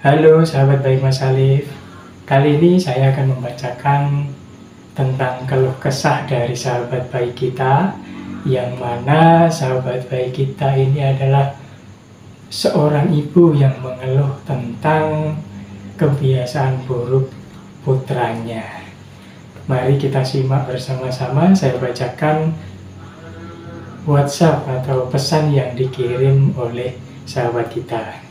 Halo sahabat baik Mas Alif, kali ini saya akan membacakan tentang keluh kesah dari sahabat baik kita, yang mana sahabat baik kita ini adalah seorang ibu yang mengeluh tentang kebiasaan buruk putranya. Mari kita simak bersama-sama. Saya bacakan WhatsApp atau pesan yang dikirim oleh sahabat kita.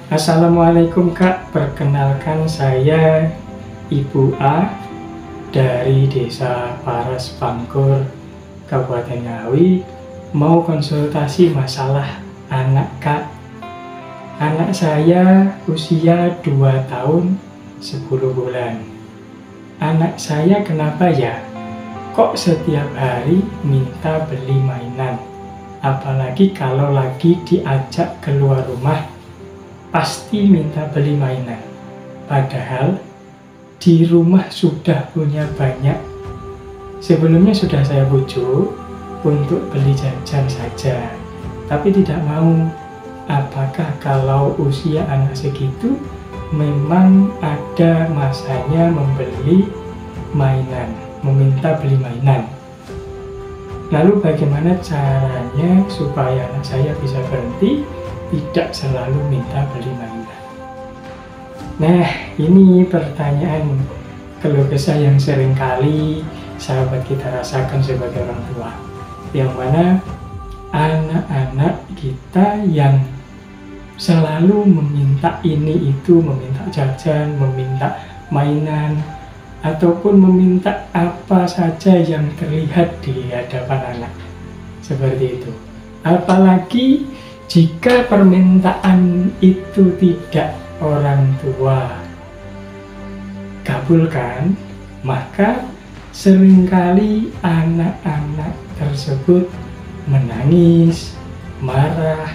Assalamualaikum Kak, perkenalkan saya Ibu A dari Desa Paras Pangkur, Kabupaten Ngawi, mau konsultasi masalah anak Kak. Anak saya usia 2 tahun 10 bulan. Anak saya kenapa ya? Kok setiap hari minta beli mainan? Apalagi kalau lagi diajak keluar rumah, pasti minta beli mainan. Padahal di rumah sudah punya banyak. Sebelumnya sudah saya bujuk untuk beli jajan saja, tapi tidak mau. Apakah kalau usia anak segitu memang ada masanya membeli mainan, meminta beli mainan? Lalu bagaimana caranya supaya anak saya bisa berhenti tidak selalu minta beli mainan? Nah, ini pertanyaan keluh kesah yang sering kali sahabat kita rasakan sebagai orang tua, yang mana anak-anak kita yang selalu meminta ini itu, meminta jajan, meminta mainan, ataupun meminta apa saja yang terlihat di hadapan anak, seperti itu. Apalagi jika permintaan itu tidak orang tua kabulkan, maka seringkali anak-anak tersebut menangis, marah,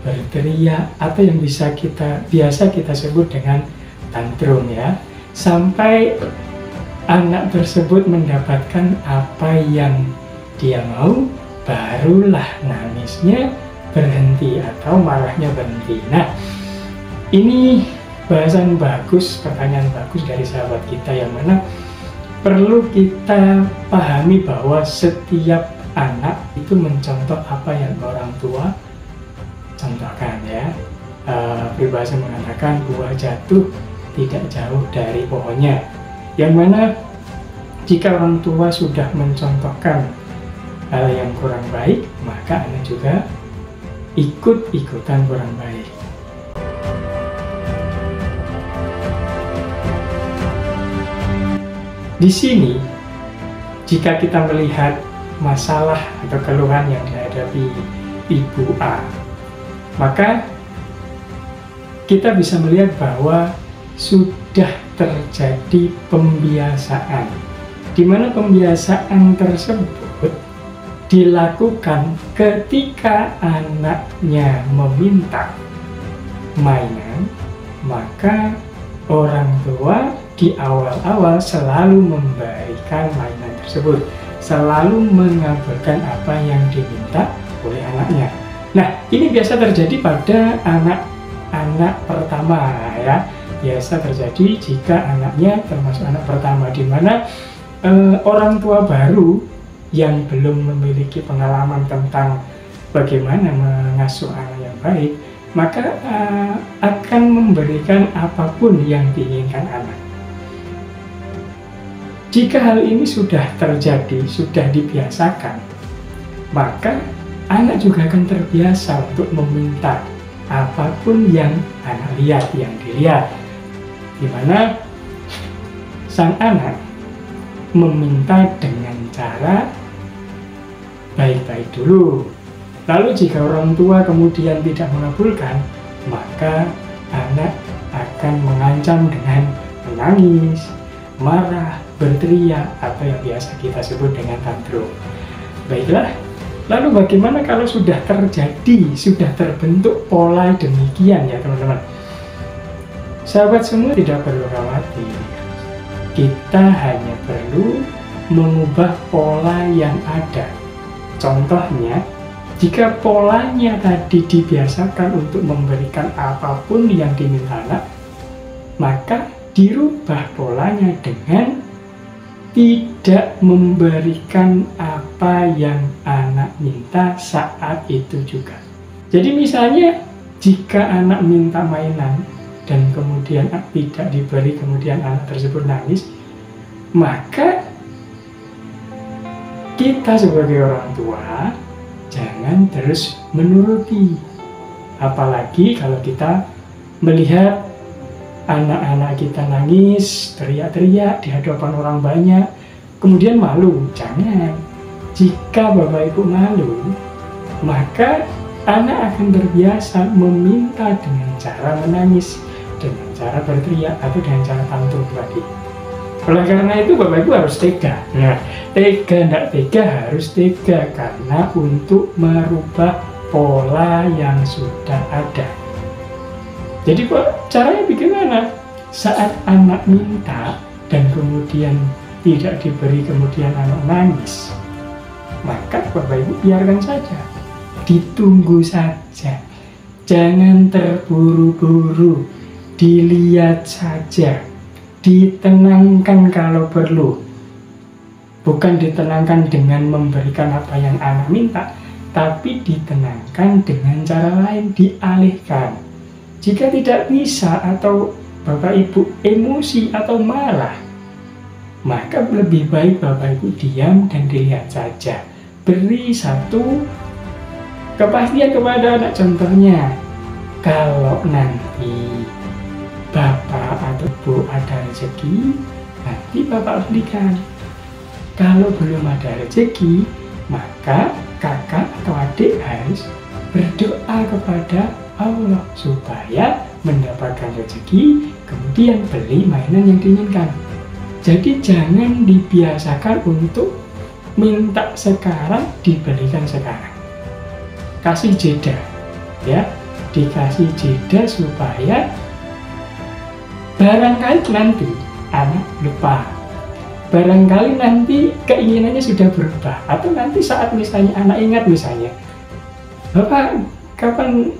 berteriak, atau yang biasa kita sebut dengan tantrum ya, sampai anak tersebut mendapatkan apa yang dia mau, barulah nangisnya berhenti atau marahnya berhenti. Nah, ini bahasan bagus, pertanyaan bagus dari sahabat kita, yang mana perlu kita pahami bahwa setiap anak itu mencontoh apa yang orang tua contohkan ya. Peribahasa mengatakan buah jatuh tidak jauh dari pohonnya, yang mana jika orang tua sudah mencontohkan hal yang kurang baik, maka anak juga ikut-ikutan kurang baik. Di sini, jika kita melihat masalah atau keluhan yang dihadapi Ibu A, maka kita bisa melihat bahwa sudah terjadi pembiasaan, di mana pembiasaan tersebut dilakukan ketika anaknya meminta mainan, maka orang tua di awal-awal selalu memberikan mainan tersebut, selalu mengabulkan apa yang diminta oleh anaknya. Nah, ini biasa terjadi pada anak-anak pertama ya. Biasa terjadi jika anaknya termasuk anak pertama, di mana orang tua baru yang belum memiliki pengalaman tentang bagaimana mengasuh anak yang baik, maka akan memberikan apapun yang diinginkan anak. Jika hal ini sudah terjadi, sudah dibiasakan, maka anak juga akan terbiasa untuk meminta apapun yang anak lihat, yang dilihat, di mana sang anak meminta dengan cara baik-baik dulu. Lalu jika orang tua kemudian tidak mengabulkan, maka anak akan mengancam dengan menangis, marah, berteriak, atau yang biasa kita sebut dengan tantrum. Baiklah, lalu bagaimana kalau sudah terjadi, sudah terbentuk pola demikian ya teman-teman? Sahabat semua tidak perlu khawatir. Kita hanya perlu mengubah pola yang ada. Contohnya, jika polanya tadi dibiasakan untuk memberikan apapun yang diminta anak, maka dirubah polanya dengan tidak memberikan apa yang anak minta saat itu juga. Jadi misalnya, jika anak minta mainan dan kemudian tidak diberi, kemudian anak tersebut nangis, maka kita sebagai orang tua jangan terus menuruti. Apalagi kalau kita melihat anak-anak kita nangis, teriak-teriak di hadapan orang banyak, kemudian malu. Jangan. Jika Bapak Ibu malu, maka anak akan terbiasa meminta dengan cara menangis, dengan cara berteriak, atau dengan cara tantrum tadi. Oleh karena itu Bapak Ibu harus tega. Nah, tega tidak tega harus tega, karena untuk merubah pola yang sudah ada. Jadi caranya bagaimana? Saat anak minta dan kemudian tidak diberi, kemudian anak nangis, maka Bapak Ibu biarkan saja, ditunggu saja, jangan terburu-buru, dilihat saja, ditenangkan kalau perlu. Bukan ditenangkan dengan memberikan apa yang anak minta, tapi ditenangkan dengan cara lain, dialihkan. Jika tidak bisa atau Bapak Ibu emosi atau marah, maka lebih baik Bapak Ibu diam dan dilihat saja. Beri satu kepastian kepada anak. Contohnya, kalau nanti Bapak atau Bu ada rezeki, nanti Bapak belikan. Kalau belum ada rezeki, maka kakak atau adik harus berdoa kepada Allah supaya mendapatkan rezeki, kemudian beli mainan yang diinginkan. Jadi jangan dibiasakan untuk minta sekarang, diberikan sekarang. Kasih jeda, ya, dikasih jeda supaya barangkali nanti anak lupa, barangkali nanti keinginannya sudah berubah, atau nanti saat misalnya anak ingat, misalnya, Bapak, kapan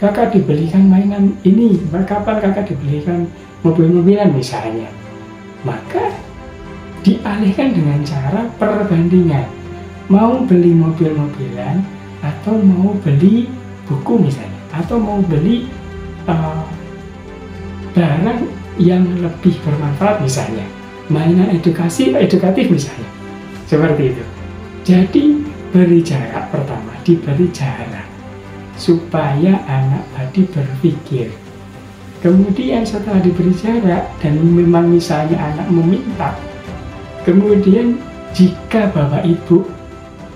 kakak dibelikan mainan ini, kapan kakak dibelikan mobil-mobilan misalnya, maka dialihkan dengan cara perbandingan, mau beli mobil-mobilan atau mau beli buku misalnya, atau mau beli barang yang lebih bermanfaat misalnya, mainan edukatif misalnya, seperti itu. Jadi beri jarak, pertama diberi jarak supaya anak tadi berpikir. Kemudian setelah diberi jarak dan memang misalnya anak meminta, kemudian jika Bapak Ibu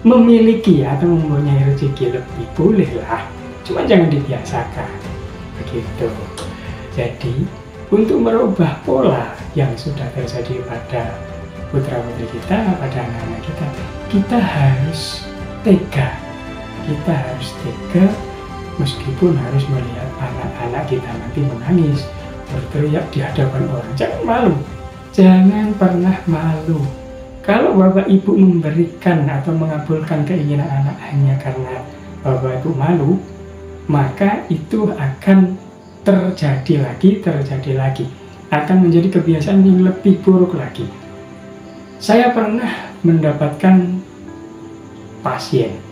memiliki atau mempunyai rezeki lebih, bolehlah, cuma jangan dibiasakan begitu. Jadi untuk merubah pola yang sudah terjadi pada putra-putri kita, pada anak-anak kita, kita harus tega. Kita harus tega meskipun harus melihat anak-anak kita nanti menangis, berteriak di hadapan orang. Jangan malu, jangan pernah malu. Kalau Bapak Ibu memberikan atau mengabulkan keinginan anak hanya karena Bapak Ibu malu, maka itu akan terjadi lagi, akan menjadi kebiasaan yang lebih buruk lagi. Saya pernah mendapatkan pasien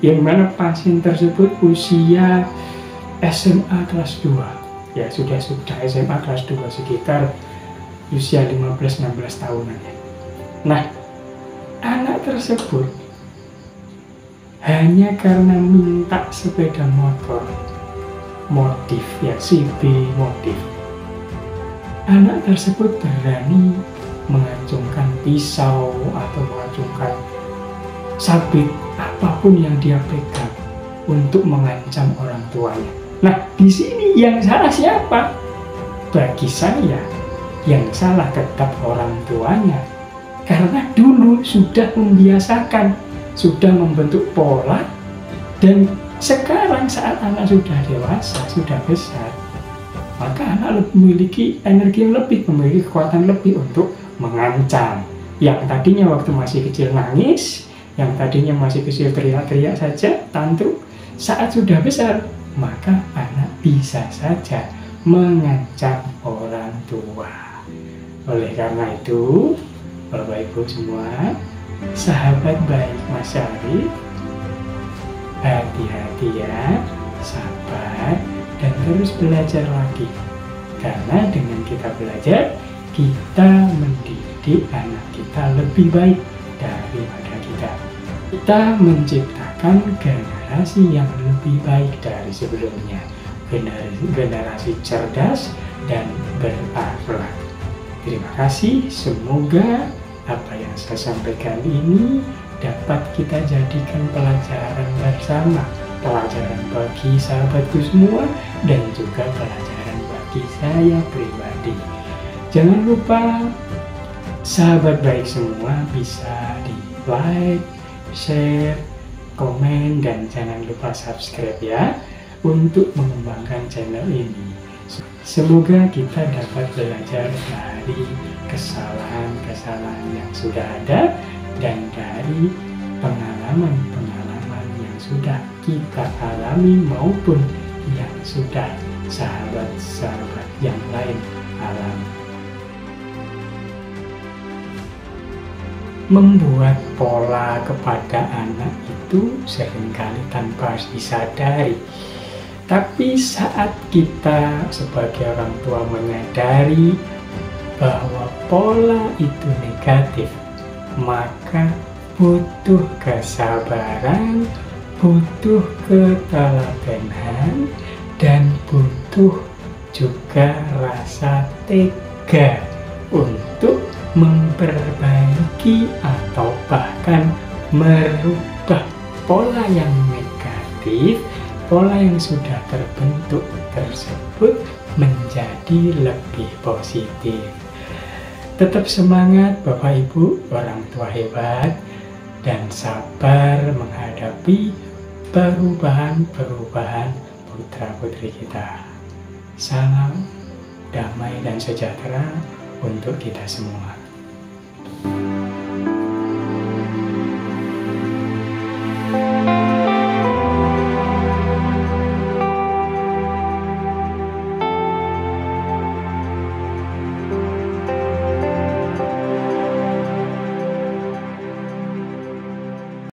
yang mana pasien tersebut usia SMA kelas 2, ya sudah SMA kelas 2, sekitar usia 15-16 tahunan. Nah, anak tersebut hanya karena minta sepeda motor modif, ya CB modif, anak tersebut berani mengacungkan pisau atau mengacungkan sabit, apapun yang dia pegang untuk mengancam orang tuanya. Nah, di sini yang salah siapa? Bagi saya, yang salah tetap orang tuanya. Karena dulu sudah membiasakan, sudah membentuk pola, dan sekarang saat anak sudah dewasa, sudah besar, maka anak memiliki energi yang lebih, memiliki kekuatan lebih untuk mengancam. Yang tadinya waktu masih kecil nangis, yang tadinya masih kecil teriak-teriak saja, tantrum, saat sudah besar, maka anak bisa saja mengancam orang tua. Oleh karena itu, Bapak Ibu semua, sahabat baik Mas Syarif, hati-hati ya, sabar, dan terus belajar lagi. Karena dengan kita belajar, kita mendidik anak kita lebih baik daripada kita. Kita menciptakan generasi yang lebih baik dari sebelumnya. Generasi cerdas dan berakhlak. Terima kasih, semoga apa yang saya sampaikan ini dapat kita jadikan pelajaran bersama, pelajaran bagi sahabatku semua, dan juga pelajaran bagi saya pribadi. Jangan lupa sahabat baik semua bisa di like, share, komen, dan jangan lupa subscribe ya untuk mengembangkan channel ini. Semoga kita dapat belajar dari kesalahan-kesalahan yang sudah ada dan dari pengalaman-pengalaman yang sudah kita alami maupun yang sudah sahabat-sahabat yang lain alami. Membuat pola kepada anak itu seringkali tanpa disadari. Tapi saat kita sebagai orang tua menyadari bahwa pola itu negatif, maka butuh kesabaran, butuh ketelatenan, dan butuh juga rasa tega untuk memperbaiki atau bahkan merubah pola yang negatif, pola yang sudah terbentuk tersebut menjadi lebih positif. Tetap semangat Bapak Ibu, orang tua hebat, dan sabar menghadapi perubahan-perubahan putra-putri kita. Salam damai dan sejahtera untuk kita semua.